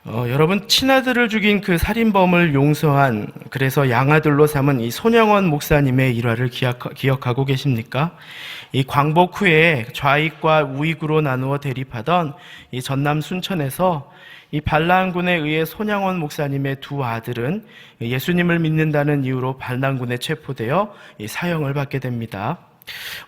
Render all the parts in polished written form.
여러분, 친아들을 죽인 그 살인범을 용서한, 그래서 양아들로 삼은 이 손영원 목사님의 일화를 기억하고 계십니까? 이 광복 후에 좌익과 우익으로 나누어 대립하던 이 전남 순천에서 이 반란군에 의해 손영원 목사님의 두 아들은 예수님을 믿는다는 이유로 반란군에 체포되어 이 사형을 받게 됩니다.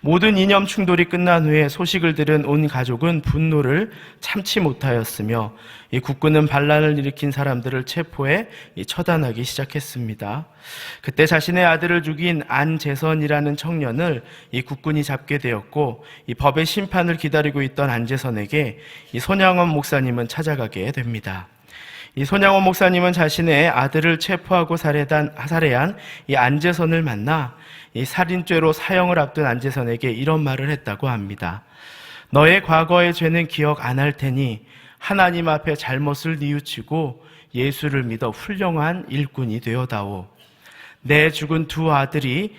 모든 이념 충돌이 끝난 후에 소식을 들은 온 가족은 분노를 참지 못하였으며 이 국군은 반란을 일으킨 사람들을 체포해 처단하기 시작했습니다. 그때 자신의 아들을 죽인 안재선이라는 청년을 이 국군이 잡게 되었고, 이 법의 심판을 기다리고 있던 안재선에게 이 손양원 목사님은 찾아가게 됩니다. 이 손양원 목사님은 자신의 아들을 체포하고 살해한 이 안재선을 만나 이 살인죄로 사형을 앞둔 안재선에게 이런 말을 했다고 합니다. 너의 과거의 죄는 기억 안 할 테니 하나님 앞에 잘못을 뉘우치고 예수를 믿어 훌륭한 일꾼이 되어다오. 내 죽은 두 아들이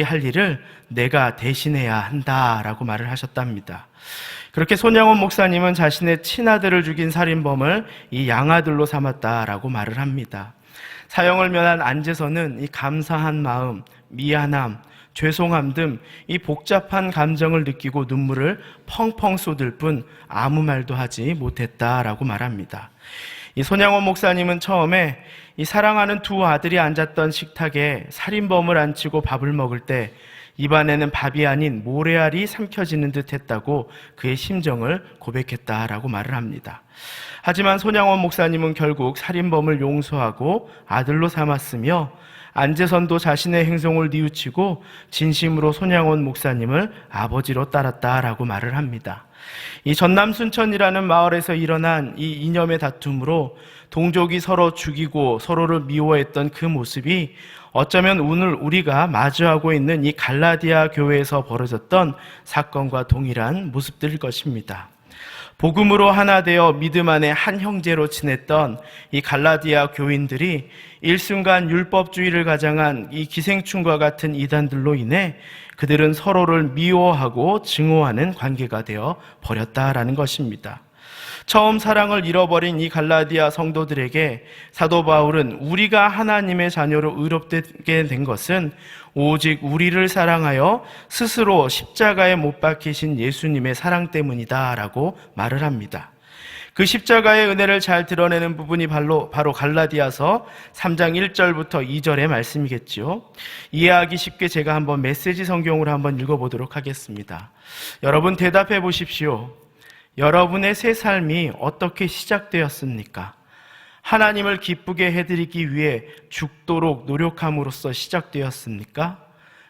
할 일을 내가 대신해야 한다라고 말을 하셨답니다. 그렇게 손영원 목사님은 자신의 친아들을 죽인 살인범을 이 양아들로 삼았다라고 말을 합니다. 사형을 면한 안재선은 이 감사한 마음, 미안함, 죄송함 등 이 복잡한 감정을 느끼고 눈물을 펑펑 쏟을 뿐 아무 말도 하지 못했다라고 말합니다. 이 손양원 목사님은 처음에 이 사랑하는 두 아들이 앉았던 식탁에 살인범을 앉히고 밥을 먹을 때 입안에는 밥이 아닌 모래알이 삼켜지는 듯 했다고 그의 심정을 고백했다라고 말을 합니다. 하지만 손양원 목사님은 결국 살인범을 용서하고 아들로 삼았으며 안재선도 자신의 행동을 뉘우치고 진심으로 손양원 목사님을 아버지로 따랐다라고 말을 합니다. 이 전남 순천이라는 마을에서 일어난 이 이념의 다툼으로 동족이 서로 죽이고 서로를 미워했던 그 모습이 어쩌면 오늘 우리가 마주하고 있는 이 갈라디아 교회에서 벌어졌던 사건과 동일한 모습들일 것입니다. 복음으로 하나 되어 믿음 안에 한 형제로 지냈던 이 갈라디아 교인들이 일순간 율법주의를 가장한 이 기생충과 같은 이단들로 인해 그들은 서로를 미워하고 증오하는 관계가 되어 버렸다라는 것입니다. 처음 사랑을 잃어버린 이 갈라디아 성도들에게 사도 바울은 우리가 하나님의 자녀로 의롭게 된 것은 오직 우리를 사랑하여 스스로 십자가에 못 박히신 예수님의 사랑 때문이다 라고 말을 합니다. 그 십자가의 은혜를 잘 드러내는 부분이 바로 갈라디아서 3장 1절부터 2절의 말씀이겠죠. 이해하기 쉽게 제가 한번 메시지 성경으로 한번 읽어보도록 하겠습니다. 여러분 대답해 보십시오. 여러분의 새 삶이 어떻게 시작되었습니까? 하나님을 기쁘게 해드리기 위해 죽도록 노력함으로써 시작되었습니까?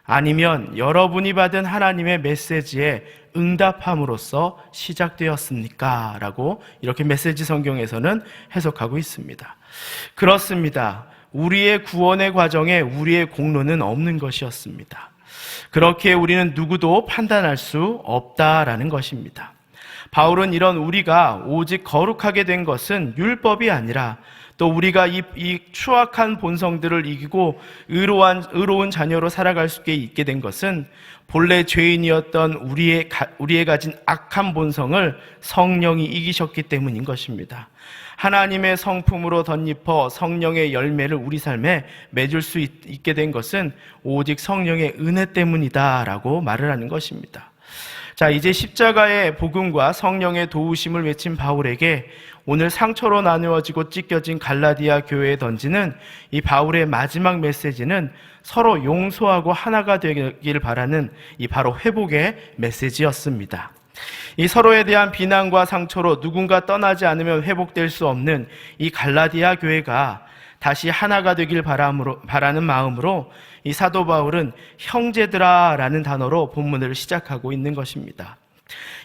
아니면 여러분이 받은 하나님의 메시지에 응답함으로써 시작되었습니까? 라고 이렇게 메시지 성경에서는 해석하고 있습니다. 그렇습니다. 우리의 구원의 과정에 우리의 공로는 없는 것이었습니다. 그렇게 우리는 누구도 판단할 수 없다라는 것입니다. 바울은 이런 우리가 오직 거룩하게 된 것은 율법이 아니라 또 우리가 이 추악한 본성들을 이기고 의로운 자녀로 살아갈 수 있게 된 것은 본래 죄인이었던 우리의 가진 악한 본성을 성령이 이기셨기 때문인 것입니다. 하나님의 성품으로 덧입어 성령의 열매를 우리 삶에 맺을 수 있게 된 것은 오직 성령의 은혜 때문이다라고 말을 하는 것입니다. 자, 이제 십자가의 복음과 성령의 도우심을 외친 바울에게 오늘 상처로 나누어지고 찢겨진 갈라디아 교회에 던지는 이 바울의 마지막 메시지는 서로 용서하고 하나가 되길 바라는 이 바로 회복의 메시지였습니다. 이 서로에 대한 비난과 상처로 누군가 떠나지 않으면 회복될 수 없는 이 갈라디아 교회가 다시 하나가 되길 바라는 마음으로 이 사도 바울은 형제들아 라는 단어로 본문을 시작하고 있는 것입니다.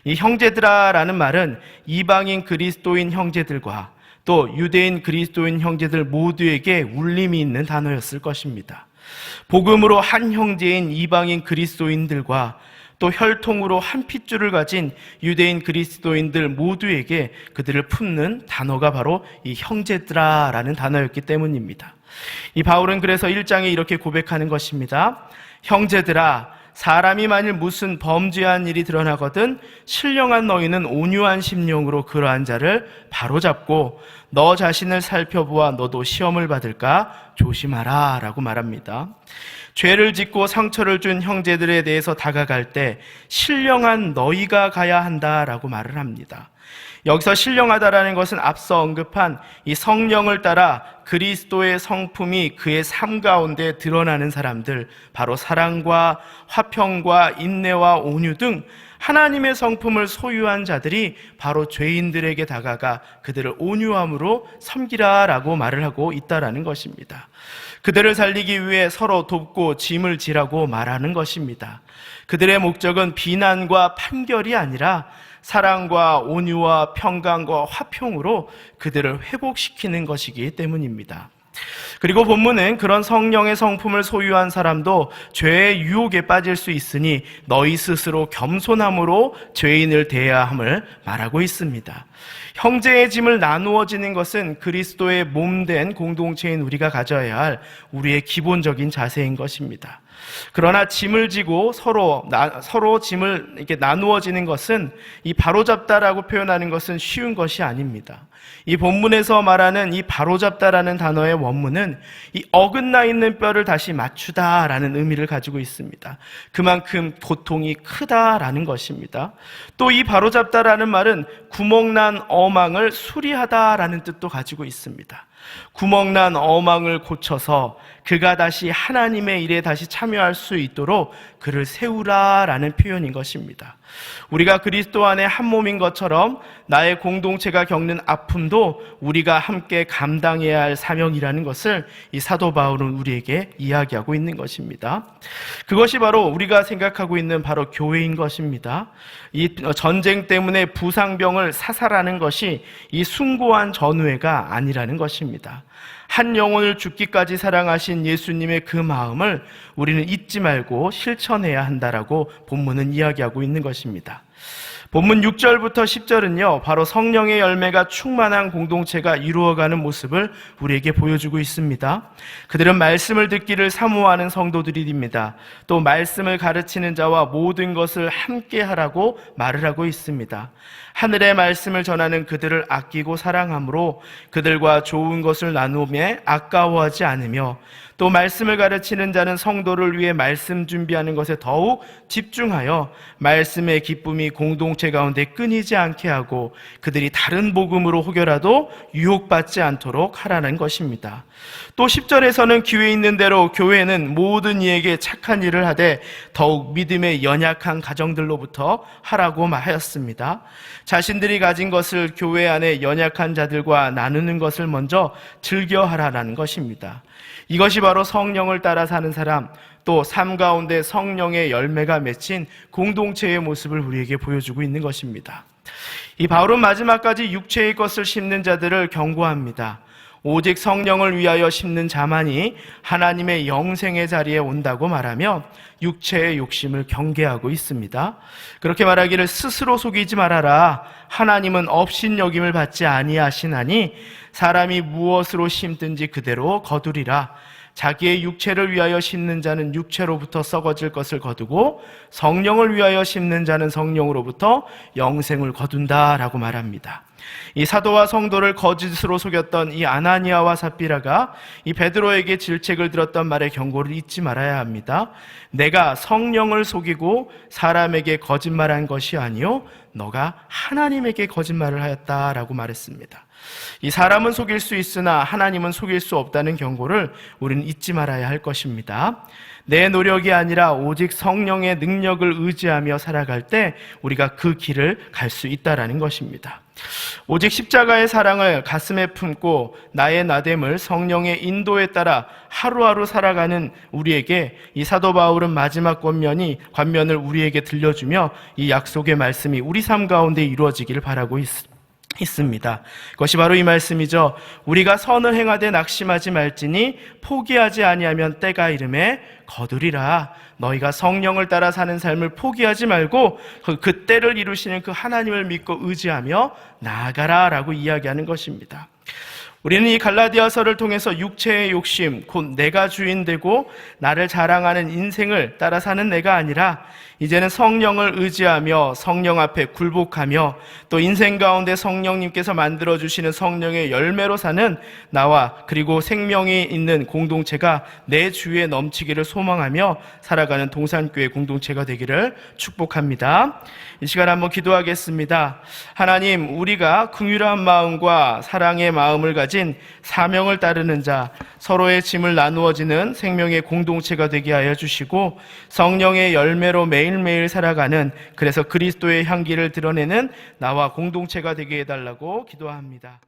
이 형제들아 라는 말은 이방인 그리스도인 형제들과 또 유대인 그리스도인 형제들 모두에게 울림이 있는 단어였을 것입니다. 복음으로 한 형제인 이방인 그리스도인들과 또 혈통으로 한 핏줄을 가진 유대인 그리스도인들 모두에게 그들을 품는 단어가 바로 이 형제들아 라는 단어였기 때문입니다. 이 바울은 그래서 1장에 이렇게 고백하는 것입니다. 형제들아, 사람이 만일 무슨 범죄한 일이 드러나거든 신령한 너희는 온유한 심령으로 그러한 자를 바로잡고 너 자신을 살펴보아 너도 시험을 받을까 조심하라 라고 말합니다. 죄를 짓고 상처를 준 형제들에 대해서 다가갈 때 신령한 너희가 가야 한다라고 말을 합니다. 여기서 신령하다라는 것은 앞서 언급한 이 성령을 따라 그리스도의 성품이 그의 삶 가운데 드러나는 사람들, 바로 사랑과 화평과 인내와 온유 등 하나님의 성품을 소유한 자들이 바로 죄인들에게 다가가 그들을 온유함으로 섬기라라고 말을 하고 있다라는 것입니다. 그들을 살리기 위해 서로 돕고 짐을 지라고 말하는 것입니다. 그들의 목적은 비난과 판결이 아니라 사랑과 온유와 평강과 화평으로 그들을 회복시키는 것이기 때문입니다. 그리고 본문은 그런 성령의 성품을 소유한 사람도 죄의 유혹에 빠질 수 있으니 너희 스스로 겸손함으로 죄인을 대해야 함을 말하고 있습니다. 형제의 짐을 나누어 지는 것은 그리스도의 몸된 공동체인 우리가 가져야 할 우리의 기본적인 자세인 것입니다. 그러나 짐을 지고 서로 짐을 이렇게 나누어 지는 것은 이 바로잡다라고 표현하는 것은 쉬운 것이 아닙니다. 이 본문에서 말하는 이 바로잡다라는 단어의 원문은 이 어긋나 있는 뼈를 다시 맞추다라는 의미를 가지고 있습니다. 그만큼 고통이 크다라는 것입니다. 또 이 바로잡다라는 말은 구멍난 어망을 수리하다라는 뜻도 가지고 있습니다. 구멍난 어망을 고쳐서 그가 다시 하나님의 일에 다시 참여할 수 있도록 그를 세우라라는 표현인 것입니다. 우리가 그리스도 안에 한 몸인 것처럼 나의 공동체가 겪는 아픔도 우리가 함께 감당해야 할 사명이라는 것을 이 사도 바울은 우리에게 이야기하고 있는 것입니다. 그것이 바로 우리가 생각하고 있는 바로 교회인 것입니다. 이 전쟁 때문에 부상병을 사살하는 것이 이 숭고한 전우회가 아니라는 것입니다. 한 영혼을 죽기까지 사랑하신 예수님의 그 마음을 우리는 잊지 말고 실천해야 한다라고 본문은 이야기하고 있는 것입니다. 본문 6절부터 10절은요, 바로 성령의 열매가 충만한 공동체가 이루어가는 모습을 우리에게 보여주고 있습니다. 그들은 말씀을 듣기를 사모하는 성도들입니다. 또 말씀을 가르치는 자와 모든 것을 함께 하라고 말을 하고 있습니다. 하늘의 말씀을 전하는 그들을 아끼고 사랑함으로 그들과 좋은 것을 나누며 아까워하지 않으며 또 말씀을 가르치는 자는 성도를 위해 말씀 준비하는 것에 더욱 집중하여 말씀의 기쁨이 공동체 가운데 끊이지 않게 하고 그들이 다른 복음으로 혹여라도 유혹받지 않도록 하라는 것입니다. 또 10절에서는 기회 있는 대로 교회는 모든 이에게 착한 일을 하되 더욱 믿음에 연약한 가정들로부터 하라고 말하였습니다. 자신들이 가진 것을 교회 안에 연약한 자들과 나누는 것을 먼저 즐겨하라는 것입니다. 이것이 바로 성령을 따라 사는 사람, 또 삶 가운데 성령의 열매가 맺힌 공동체의 모습을 우리에게 보여주고 있는 것입니다. 이 바울은 마지막까지 육체의 것을 심는 자들을 경고합니다. 오직 성령을 위하여 심는 자만이 하나님의 영생의 자리에 온다고 말하며 육체의 욕심을 경계하고 있습니다. 그렇게 말하기를 스스로 속이지 말아라. 하나님은 업신여김을 받지 아니하시나니 사람이 무엇으로 심든지 그대로 거두리라. 자기의 육체를 위하여 심는 자는 육체로부터 썩어질 것을 거두고 성령을 위하여 심는 자는 성령으로부터 영생을 거둔다라고 말합니다. 이 사도와 성도를 거짓으로 속였던 이 아나니아와 삽비라가 이 베드로에게 질책을 들었던 말의 경고를 잊지 말아야 합니다. 내가 성령을 속이고 사람에게 거짓말한 것이 아니요 너가 하나님에게 거짓말을 하였다라고 말했습니다. 이 사람은 속일 수 있으나 하나님은 속일 수 없다는 경고를 우리는 잊지 말아야 할 것입니다. 내 노력이 아니라 오직 성령의 능력을 의지하며 살아갈 때 우리가 그 길을 갈 수 있다라는 것입니다. 오직 십자가의 사랑을 가슴에 품고 나의 나됨을 성령의 인도에 따라 하루하루 살아가는 우리에게 이 사도 바울은 마지막 권면을 우리에게 들려주며 이 약속의 말씀이 우리 삶 가운데 이루어지기를 바라고 있습니다. 그것이 바로 이 말씀이죠. 우리가 선을 행하되 낙심하지 말지니 포기하지 아니하면 때가 이름에 거두리라. 너희가 성령을 따라 사는 삶을 포기하지 말고 그 때를 이루시는 그 하나님을 믿고 의지하며 나아가라 라고 이야기하는 것입니다. 우리는 이 갈라디아서를 통해서 육체의 욕심, 곧 내가 주인 되고 나를 자랑하는 인생을 따라 사는 내가 아니라 이제는 성령을 의지하며 성령 앞에 굴복하며 또 인생 가운데 성령님께서 만들어주시는 성령의 열매로 사는 나와 그리고 생명이 있는 공동체가 내 주위에 넘치기를 소망하며 살아가는 동산교회 공동체가 되기를 축복합니다. 이 시간 한번 기도하겠습니다. 하나님, 우리가 긍휼한 마음과 사랑의 마음을 가진 사명을 따르는 자, 서로의 짐을 나누어지는 생명의 공동체가 되게 하여 주시고 성령의 열매로 매일매일 살아가는, 그래서 그리스도의 향기를 드러내는 나와 공동체가 되게 해달라고 기도합니다.